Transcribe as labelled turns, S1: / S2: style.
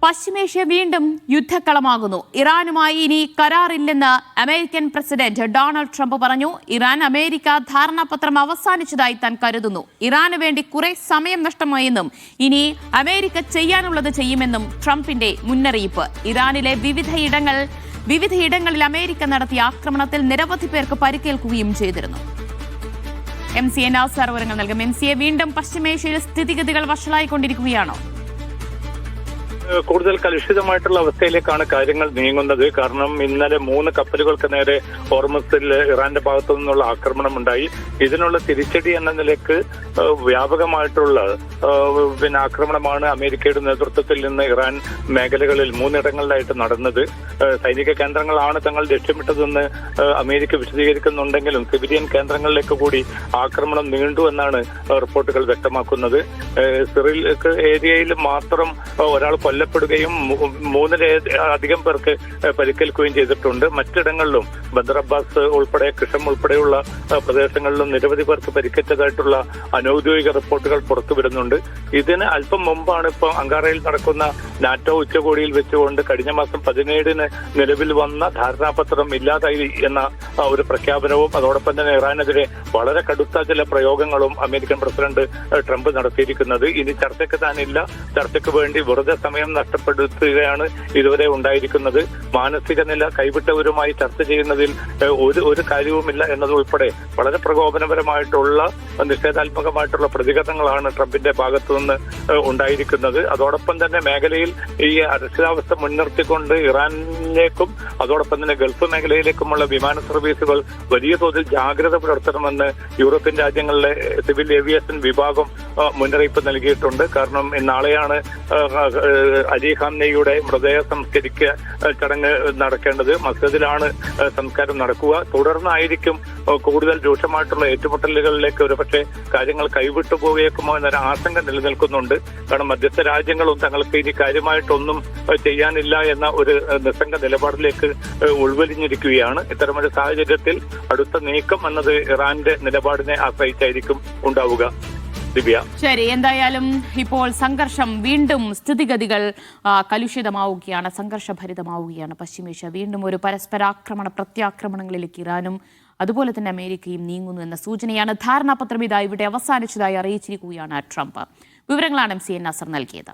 S1: പശ്ചിമേഷ്യ വീണ്ടും യുദ്ധക്കളമാകുന്നു. ഇറാനുമായി ഇനി കരാറില്ലെന്ന് അമേരിക്കൻ പ്രസിഡന്റ് ഡൊണാൾഡ് ട്രംപ് പറഞ്ഞു. ഇറാൻ അമേരിക്ക ധാരണാപത്രം അവസാനിച്ചതായി താൻ കരുതുന്നു. ഇറാന് വേണ്ടി കുറെ സമയം നഷ്ടമായെന്നും ഇനി അമേരിക്ക ചെയ്യാനുള്ളത് ചെയ്യുമെന്നും ട്രംപിന്റെ മുന്നറിയിപ്പ്. ഇറാനിലെ വിവിധയിടങ്ങളിൽ അമേരിക്ക നടത്തിയ ആക്രമണത്തിൽ നിരവധി പേർക്ക് പരിക്കേൽക്കുകയും ചെയ്തിരുന്നു. MCA നാസർ വിവരങ്ങൾ നൽകും. MCA, വീണ്ടും പശ്ചിമേഷ്യയിൽ സ്ഥിതിഗതികൾ വഷളായിക്കൊണ്ടിരിക്കുകയാണോ?
S2: കൂടുതൽ കലുഷിതമായിട്ടുള്ള അവസ്ഥയിലേക്കാണ് കാര്യങ്ങൾ നീങ്ങുന്നത്. കാരണം ഇന്നലെ 3 കപ്പലുകൾക്ക് നേരെ ഹോർമസിൽ ഇറാന്റെ ഭാഗത്തു നിന്നുള്ള ആക്രമണം ഉണ്ടായി. ഇതിനുള്ള തിരിച്ചടി എന്ന നിലയ്ക്ക് വ്യാപകമായിട്ടുള്ള ആക്രമണമാണ് അമേരിക്കയുടെ നേതൃത്വത്തിൽ നിന്ന് ഇറാൻ മേഖലകളിൽ 3 ഇടങ്ങളിലായിട്ട് നടന്നത്. സൈനിക കേന്ദ്രങ്ങളാണ് തങ്ങൾ ലക്ഷ്യമിട്ടതെന്ന് അമേരിക്ക വിശദീകരിക്കുന്നുണ്ടെങ്കിലും സിവിലിയൻ കേന്ദ്രങ്ങളിലേക്ക് കൂടി ആക്രമണം നീണ്ടു എന്നാണ് റിപ്പോർട്ടുകൾ വ്യക്തമാക്കുന്നത്. സിറിൽ ഏരിയയിൽ മാത്രം ഒരാൾ കൊല്ലപ്പെടുകയും 3-ലധികം പേർക്ക് പരിക്കേൽക്കുകയും ചെയ്തിട്ടുണ്ട്. മറ്റിടങ്ങളിലും ബദർ അബ്ബാസ് ഉൾപ്പെടെ കിഷം ഉൾപ്പെടെയുള്ള പ്രദേശങ്ങളിലും നിരവധി പേർക്ക് പരിക്കേറ്റതായിട്ടുള്ള അനൌദ്യോഗിക റിപ്പോർട്ടുകൾ പുറത്തുവിടുന്നുണ്ട്. ഇതിന് അല്പം മുമ്പാണ് ഇപ്പോൾ അങ്കാറയിൽ നടക്കുന്ന നാറ്റോ ഉച്ചകോടിയിൽ വെച്ചുകൊണ്ട് കഴിഞ്ഞ മാസം 17-ന് നിലവിൽ വന്ന ധാരണാപത്രം ഇല്ലാതായി എന്ന ഒരു പ്രഖ്യാപനവും അതോടൊപ്പം തന്നെ ഇറാനെതിരെ വളരെ കടുത്ത ചില പ്രയോഗങ്ങളും അമേരിക്കൻ പ്രസിഡന്റ് ട്രംപ് നടത്തിയിരിക്കുന്നത്. ഇനി ചർച്ചയ്ക്ക് താനില്ല, ചർച്ചയ്ക്ക് വേണ്ടി വെറുതെ സമയം നഷ്ടപ്പെടുത്തുകയാണ് ഇതുവരെ ഉണ്ടായിരിക്കുന്നത്. മാനസിക നില കൈവിട്ടവരുമായി ചർച്ച ചെയ്യുന്നതിൽ ഒരു കാര്യവുമില്ല എന്നതുൾപ്പെടെ വളരെ പ്രകോപനപരമായിട്ടുള്ള നിഷേധാത്മകമായിട്ടുള്ള പ്രതികരണങ്ങളാണ് ട്രംപിന്റെ ഭാഗത്തു നിന്ന് ഉണ്ടായിരിക്കുന്നത്. അതോടൊപ്പം തന്നെ മേഖലയിൽ ഈ അരക്ഷിതാവസ്ഥ മുൻനിർത്തിക്കൊണ്ട് ഇറാനിലേക്കും അതോടൊപ്പം തന്നെ ഗൾഫ് മേഖലയിലേക്കുമുള്ള വിമാന സർവീസുകൾ വലിയ തോതിൽ ജാഗ്രത പുലർത്തണമെന്ന് യൂറോപ്യൻ രാജ്യങ്ങളിലെ സിവിൽ ഏവിയേഷൻ വിഭാഗം മുന്നറിയിപ്പ് നൽകിയിട്ടുണ്ട്. കാരണം നാളെയാണ് അലി ഖാംനെയുടെ മൃതദേഹ സംസ്കരിക്കുക ചടങ്ങ് നടക്കേണ്ടത്. മസ്ജിദിലാണ് സംസ്കാരം നടക്കുക. തുടർന്നായിരിക്കും കൂടുതൽ രൂക്ഷമായിട്ടുള്ള ഏറ്റുമുട്ടലുകളിലേക്ക് ഒരുപക്ഷെ കാര്യങ്ങൾ കൈവിട്ടു പോയേക്കുമോ എന്നൊരു ആശങ്ക നിലനിൽക്കുന്നുണ്ട്. കാരണം മധ്യസ്ഥ രാജ്യങ്ങളും തങ്ങൾക്ക് ഇനി കാര്യമായിട്ടൊന്നും ചെയ്യാനില്ല എന്ന ഒരു നിസ്സംഗ നിലപാടിലേക്ക് ഉൾവലിഞ്ഞിരിക്കുകയാണ്. ഇത്തരമൊരു സാഹചര്യത്തിൽ അടുത്ത നീക്കം എന്നത് ഇറാന്റെ നിലപാടിനെ ആശ്രയിച്ചായിരിക്കും ഉണ്ടാവുക.
S1: ശരി, എന്തായാലും ഇപ്പോൾ സംഘർഷം വീണ്ടും സ്ഥിതിഗതികൾ കലുഷിതമാവുകയാണ്, സംഘർഷഭരിതമാവുകയാണ്. പശ്ചിമേഷ്യ വീണ്ടും ഒരു പരസ്പരാക്രമണ പ്രത്യാക്രമണങ്ങളിലേക്ക് ഇറാനും അതുപോലെ തന്നെ അമേരിക്കയും നീങ്ങുന്നു എന്ന സൂചനയാണ്. ധാരണാപത്രം ഇതാ ഇവിടെ അവസാനിച്ചതായി അറിയിച്ചിരിക്കുകയാണ് ട്രംപ്. വിവരങ്ങളാണ് MCA നാസർ നൽകിയത്.